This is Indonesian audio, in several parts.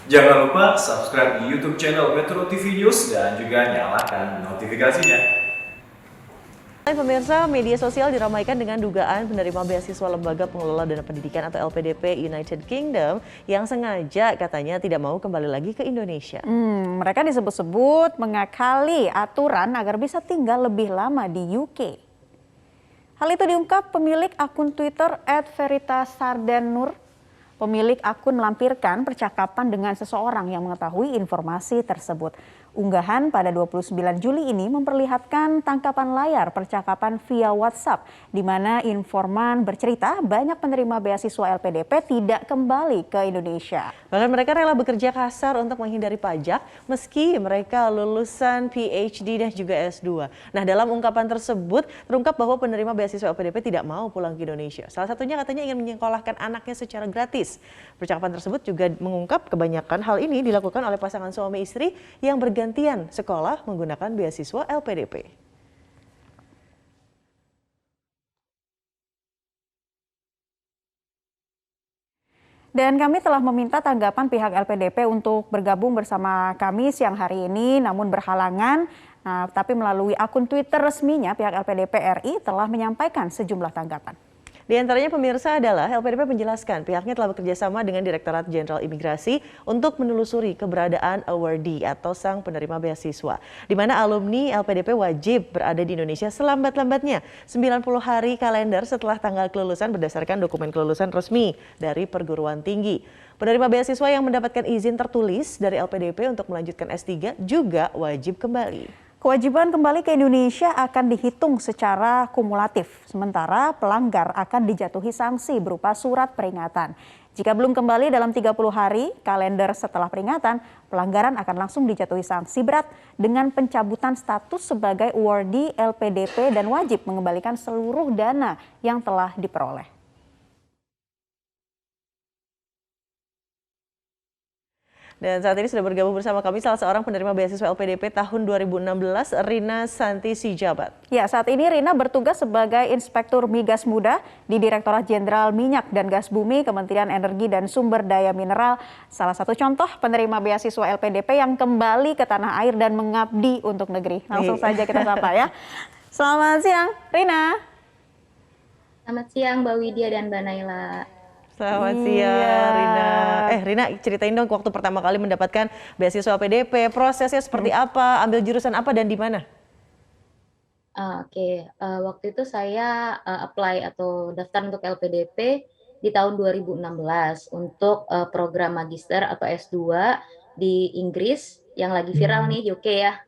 Jangan lupa subscribe di YouTube channel Metro TV News dan juga nyalakan notifikasinya. Pemirsa, media sosial diramaikan dengan dugaan penerima beasiswa Lembaga Pengelola Dana Pendidikan atau LPDP United Kingdom yang sengaja katanya tidak mau kembali lagi ke Indonesia. Mereka disebut-sebut mengakali aturan agar bisa tinggal lebih lama di UK. Hal itu diungkap pemilik akun Twitter @veritasardenur. Pemilik akun melampirkan percakapan dengan seseorang yang mengetahui informasi tersebut. Unggahan pada 29 Juli ini memperlihatkan tangkapan layar percakapan via WhatsApp di mana informan bercerita banyak penerima beasiswa LPDP tidak kembali ke Indonesia. Bahkan mereka rela bekerja kasar untuk menghindari pajak meski mereka lulusan PhD dan juga S2. Nah, dalam ungkapan tersebut terungkap bahwa penerima beasiswa LPDP tidak mau pulang ke Indonesia. Salah satunya katanya ingin menyekolahkan anaknya secara gratis. Percakapan tersebut juga mengungkap kebanyakan hal ini dilakukan oleh pasangan suami istri yang bergantian sekolah menggunakan beasiswa LPDP. Dan kami telah meminta tanggapan pihak LPDP untuk bergabung bersama kami siang hari ini, namun berhalangan. Tapi melalui akun Twitter resminya pihak LPDP RI telah menyampaikan sejumlah tanggapan. Di antaranya pemirsa adalah LPDP menjelaskan pihaknya telah bekerjasama dengan Direktorat Jenderal Imigrasi untuk menelusuri keberadaan awardee atau sang penerima beasiswa. Di mana alumni LPDP wajib berada di Indonesia selambat-lambatnya 90 hari kalender setelah tanggal kelulusan berdasarkan dokumen kelulusan resmi dari perguruan tinggi. Penerima beasiswa yang mendapatkan izin tertulis dari LPDP untuk melanjutkan S3 juga wajib kembali. Kewajiban kembali ke Indonesia akan dihitung secara kumulatif, sementara pelanggar akan dijatuhi sanksi berupa surat peringatan. Jika belum kembali dalam 30 hari kalender setelah peringatan, pelanggaran akan langsung dijatuhi sanksi berat dengan pencabutan status sebagai awardee LPDP dan wajib mengembalikan seluruh dana yang telah diperoleh. Dan saat ini sudah bergabung bersama kami salah seorang penerima beasiswa LPDP tahun 2016, Rina Santi Sijabat. Ya, saat ini Rina bertugas sebagai Inspektur Migas Muda di Direktorat Jenderal Minyak dan Gas Bumi, Kementerian Energi dan Sumber Daya Mineral. Salah satu contoh penerima beasiswa LPDP yang kembali ke tanah air dan mengabdi untuk negeri. Langsung saja kita sapa ya. Selamat siang, Rina. Selamat siang Mbak Widya dan Mbak Naila. Selamat siang, Rina. Rina, ceritain dong waktu pertama kali mendapatkan beasiswa LPDP, prosesnya seperti apa, ambil jurusan apa dan di mana? Waktu itu saya apply atau daftar untuk LPDP di tahun 2016 untuk program magister atau S2 di Inggris yang lagi viral nih, UK ya.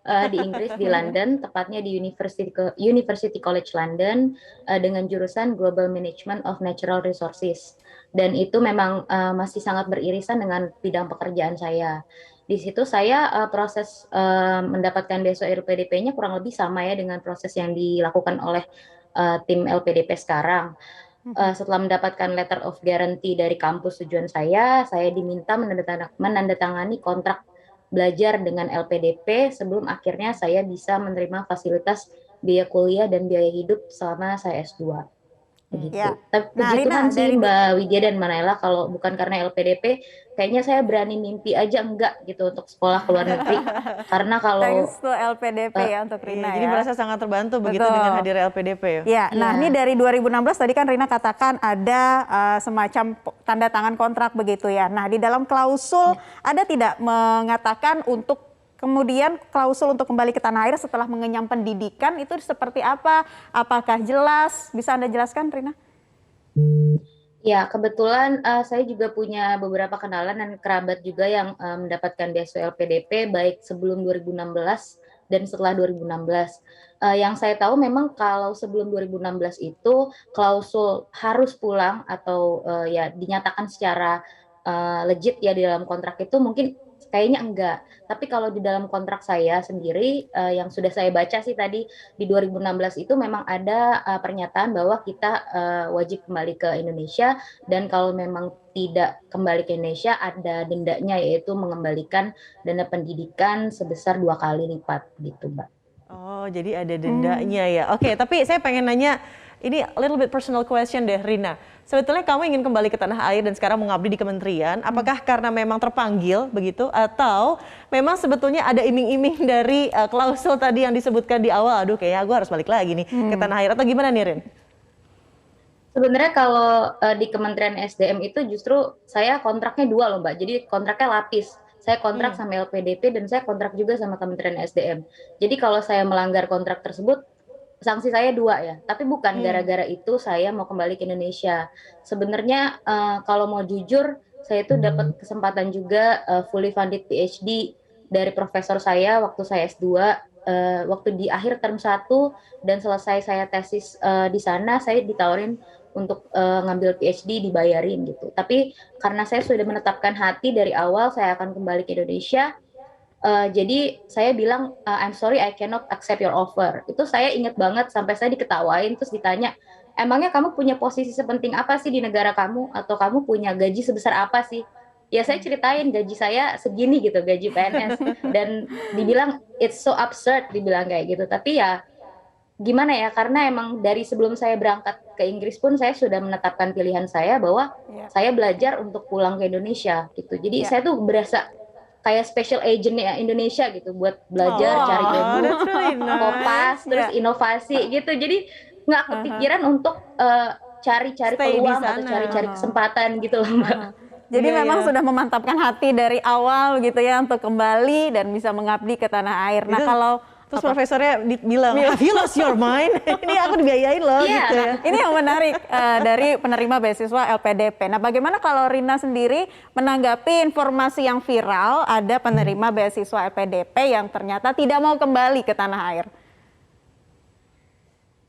Di Inggris, di London, tepatnya di University College London dengan jurusan Global Management of Natural Resources. Dan itu memang masih sangat beririsan dengan bidang pekerjaan saya. Di situ saya proses mendapatkan beasiswa LPDP-nya kurang lebih sama ya dengan proses yang dilakukan oleh tim LPDP sekarang. Setelah mendapatkan letter of guarantee dari kampus tujuan saya diminta menandatangani kontrak belajar dengan LPDP sebelum akhirnya saya bisa menerima fasilitas biaya kuliah dan biaya hidup selama saya S2. Begitu. Ya. Tapi Nah, puji Rina, Tuhan sih Mbak Widya dan Mbak Naila, kalau bukan karena LPDP, kayaknya saya berani mimpi aja enggak gitu untuk sekolah ke luar negeri. Karena kalau thanks to LPDP ya untuk Rina Jadi ya. merasa sangat terbantu begitu dengan hadir LPDP ya? Ya, nah ini dari 2016 tadi kan Rina katakan ada semacam tanda tangan kontrak begitu ya. Nah, di dalam klausul ada tidak mengatakan untuk kemudian klausul untuk kembali ke tanah air setelah mengenyam pendidikan itu seperti apa? Apakah jelas? Bisa Anda jelaskan, Rina? Ya, kebetulan saya juga punya beberapa kenalan dan kerabat juga yang mendapatkan beasiswa LPDP baik sebelum 2016 dan setelah 2016. Yang saya tahu memang kalau sebelum 2016 itu klausul harus pulang atau ya dinyatakan secara legit ya di dalam kontrak itu mungkin kayaknya enggak. Tapi kalau di dalam kontrak saya sendiri yang sudah saya baca sih tadi di 2016 itu memang ada pernyataan bahwa kita wajib kembali ke Indonesia dan kalau memang tidak kembali ke Indonesia ada dendanya yaitu mengembalikan dana pendidikan sebesar 2 kali lipat gitu, Mbak. Oh, jadi ada dendanya ya. Oke, tapi saya pengen nanya Ini a little bit personal question deh, Rina. Sebetulnya kamu ingin kembali ke tanah air dan sekarang mengabdi di kementerian, apakah karena memang terpanggil begitu, atau memang sebetulnya ada iming-iming dari klausul tadi yang disebutkan di awal, aduh kayaknya aku harus balik lagi nih ke tanah air, atau gimana nih, Rin? Sebenarnya kalau di Kementerian SDM itu justru saya kontraknya dua loh Mbak. Jadi kontraknya lapis. Saya kontrak sama LPDP dan saya kontrak juga sama Kementerian SDM. Jadi kalau saya melanggar kontrak tersebut, sanksi saya dua ya. Tapi bukan gara-gara itu saya mau kembali ke Indonesia. Sebenarnya kalau mau jujur, saya itu dapat kesempatan juga fully funded PhD dari profesor saya waktu saya S2. Waktu di akhir term 1 dan selesai saya tesis di sana, saya ditawarin untuk ngambil PhD dibayarin gitu. Tapi karena saya sudah menetapkan hati dari awal saya akan kembali ke Indonesia, jadi saya bilang I'm sorry I cannot accept your offer. Itu saya ingat banget sampai saya diketawain terus ditanya, emangnya kamu punya posisi sepenting apa sih di negara kamu atau kamu punya gaji sebesar apa sih? Ya saya ceritain gaji saya segini gitu, gaji PNS, dan dibilang it's so absurd, dibilang kayak gitu. Tapi ya gimana ya, karena emang dari sebelum saya berangkat ke Inggris pun saya sudah menetapkan pilihan saya bahwa saya belajar untuk pulang ke Indonesia gitu. Jadi saya tuh berasa kayak special agent-nya Indonesia gitu buat belajar cari ilmu, that's really nice. kopas, terus inovasi gitu. Jadi nggak kepikiran untuk cari-cari Stay di peluang sana. atau cari-cari kesempatan gitu loh Mbak. Jadi Iya, memang iya. sudah memantapkan hati dari awal gitu ya untuk kembali dan bisa mengabdi ke tanah air. Nah, Itu- kalau Terus profesornya bilang, have you lost your mind? Ini aku dibiayain loh Iya, gitu ya. ini yang menarik dari penerima beasiswa LPDP. Nah, bagaimana kalau Rina sendiri menanggapi informasi yang viral ada penerima beasiswa LPDP yang ternyata tidak mau kembali ke tanah air?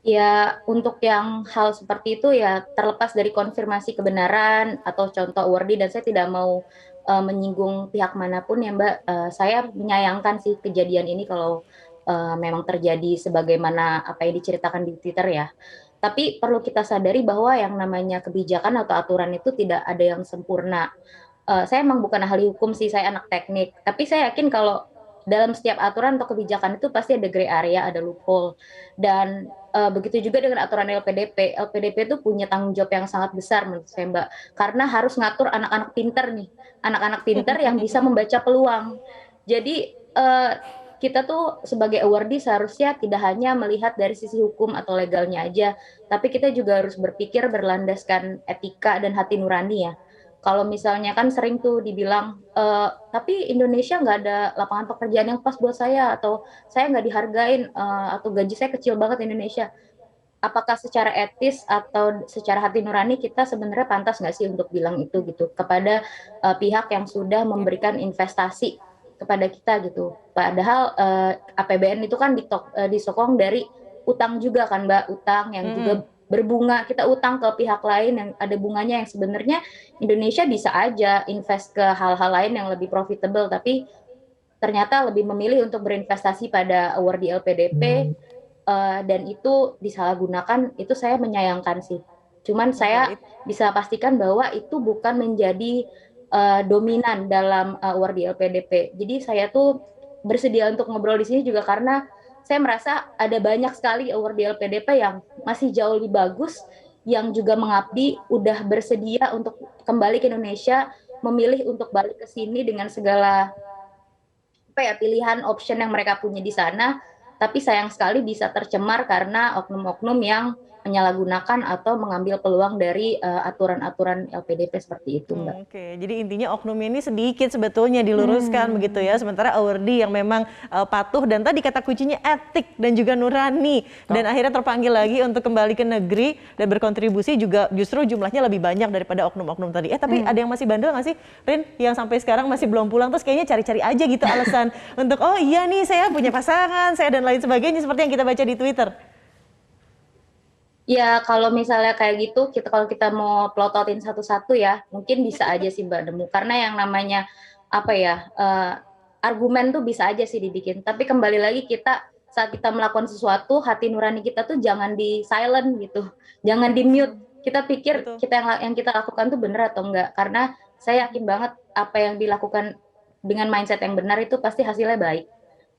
Ya, untuk yang hal seperti itu ya terlepas dari konfirmasi kebenaran atau contoh awardee, dan saya tidak mau menyinggung pihak manapun ya Mbak. Saya menyayangkan sih kejadian ini kalau memang terjadi sebagaimana apa yang diceritakan di Twitter ya. Tapi perlu kita sadari bahwa yang namanya kebijakan atau aturan itu tidak ada yang sempurna. Saya emang bukan ahli hukum sih, saya anak teknik. Tapi saya yakin kalau dalam setiap aturan atau kebijakan itu pasti ada gray area, ada loophole. Dan begitu juga dengan aturan LPDP. LPDP itu punya tanggung jawab yang sangat besar menurut saya Mbak. Karena harus ngatur anak-anak pinter nih. Anak-anak pinter yang bisa membaca peluang. Jadi kita tuh sebagai awardee seharusnya tidak hanya melihat dari sisi hukum atau legalnya aja, tapi kita juga harus berpikir berlandaskan etika dan hati nurani ya. Kalau misalnya kan sering tuh dibilang, tapi Indonesia nggak ada lapangan pekerjaan yang pas buat saya, atau saya nggak dihargain, atau gaji saya kecil banget di Indonesia. Apakah secara etis atau secara hati nurani kita sebenarnya pantas nggak sih untuk bilang itu gitu kepada pihak yang sudah memberikan investasi kepada kita gitu. Padahal APBN itu kan disokong dari utang juga kan Mbak, utang yang juga berbunga. Kita utang ke pihak lain yang ada bunganya, yang sebenarnya Indonesia bisa aja invest ke hal-hal lain yang lebih profitable, tapi ternyata lebih memilih untuk berinvestasi pada awardee LPDP, dan itu disalahgunakan. Itu saya menyayangkan sih. Cuman saya bisa pastikan bahwa itu bukan menjadi dominan dalam awardee LPDP. Jadi saya tuh bersedia untuk ngobrol di sini juga karena saya merasa ada banyak sekali awardee LPDP yang masih jauh lebih bagus, yang juga mengabdi, udah bersedia untuk kembali ke Indonesia, memilih untuk balik ke sini dengan segala pilihan option yang mereka punya di sana, tapi sayang sekali bisa tercemar karena oknum-oknum yang menyalahgunakan atau mengambil peluang dari aturan-aturan LPDP seperti itu, Mbak. Oke, jadi intinya oknum ini sedikit sebetulnya diluruskan begitu ya, sementara awardee yang memang patuh dan tadi kata kuncinya etik dan juga nurani, dan akhirnya terpanggil lagi untuk kembali ke negeri dan berkontribusi juga justru jumlahnya lebih banyak daripada oknum-oknum tadi. Tapi ada yang masih bandel nggak sih, Rin, yang sampai sekarang masih belum pulang terus kayaknya cari-cari aja gitu alasan untuk oh iya nih saya punya pasangan, saya dan lain sebagainya seperti yang kita baca di Twitter. Ya, kalau misalnya kayak gitu, kalau kita mau plototin satu-satu ya, mungkin bisa aja sih Mbak nemu. Karena yang namanya argumen tuh bisa aja sih dibikin. Tapi kembali lagi saat kita melakukan sesuatu, hati nurani kita tuh jangan di silent gitu, jangan di mute. Kita pikir yang kita lakukan tuh benar atau enggak. Karena saya yakin banget apa yang dilakukan dengan mindset yang benar itu pasti hasilnya baik.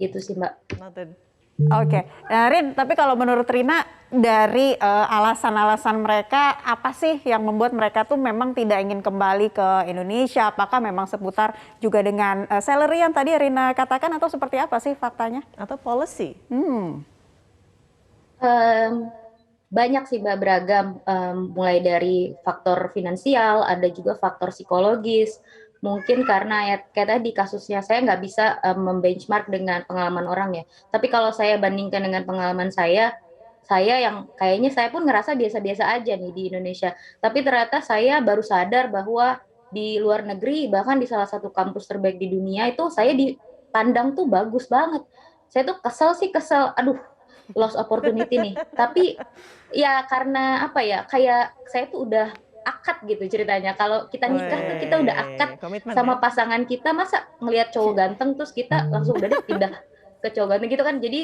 Gitu sih Mbak. Noted. Oke, nah, Rin, tapi kalau menurut Rina dari alasan-alasan mereka apa sih yang membuat mereka tuh memang tidak ingin kembali ke Indonesia? Apakah memang seputar juga dengan salary yang tadi Rina katakan atau seperti apa sih faktanya? Atau policy? Banyak sih Mbak, beragam, mulai dari faktor finansial, ada juga faktor psikologis. Mungkin karena ya kayak tadi kasusnya saya nggak bisa membenchmark dengan pengalaman orang ya. Tapi kalau saya bandingkan dengan pengalaman saya yang kayaknya saya pun ngerasa biasa-biasa aja nih di Indonesia. Tapi ternyata saya baru sadar bahwa di luar negeri, bahkan di salah satu kampus terbaik di dunia itu saya dipandang tuh bagus banget. Saya tuh kesel, aduh, lost opportunity nih. Tapi ya karena apa ya, kayak saya tuh udah akad gitu ceritanya. Kalau kita nikah tuh kita udah akad Komitmen sama ya? pasangan kita, masa ngelihat cowok ganteng terus kita langsung udah deh pindah ke cowok ganteng gitu kan. Jadi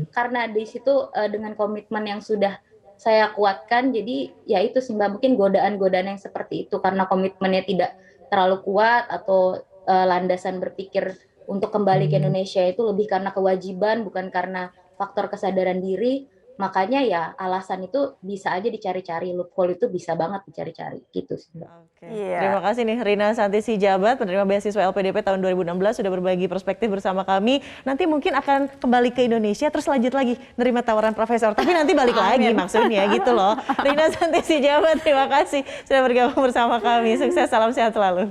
karena di situ dengan komitmen yang sudah saya kuatkan, jadi ya itu sih Mbak, mungkin godaan-godaan yang seperti itu karena komitmennya tidak terlalu kuat atau landasan berpikir untuk kembali ke Indonesia itu lebih karena kewajiban bukan karena faktor kesadaran diri. Makanya ya alasan itu bisa aja dicari-cari, loophole itu bisa banget dicari-cari gitu sih Mbak. Oke. Iya. Terima kasih nih Rina Santi Sijabat, penerima beasiswa LPDP tahun 2016 sudah berbagi perspektif bersama kami. Nanti mungkin akan kembali ke Indonesia terus lanjut lagi nerima tawaran profesor. Tapi nanti balik lagi maksudnya gitu loh. Rina Santi Sijabat, terima kasih sudah bergabung bersama kami. Sukses, salam sehat selalu.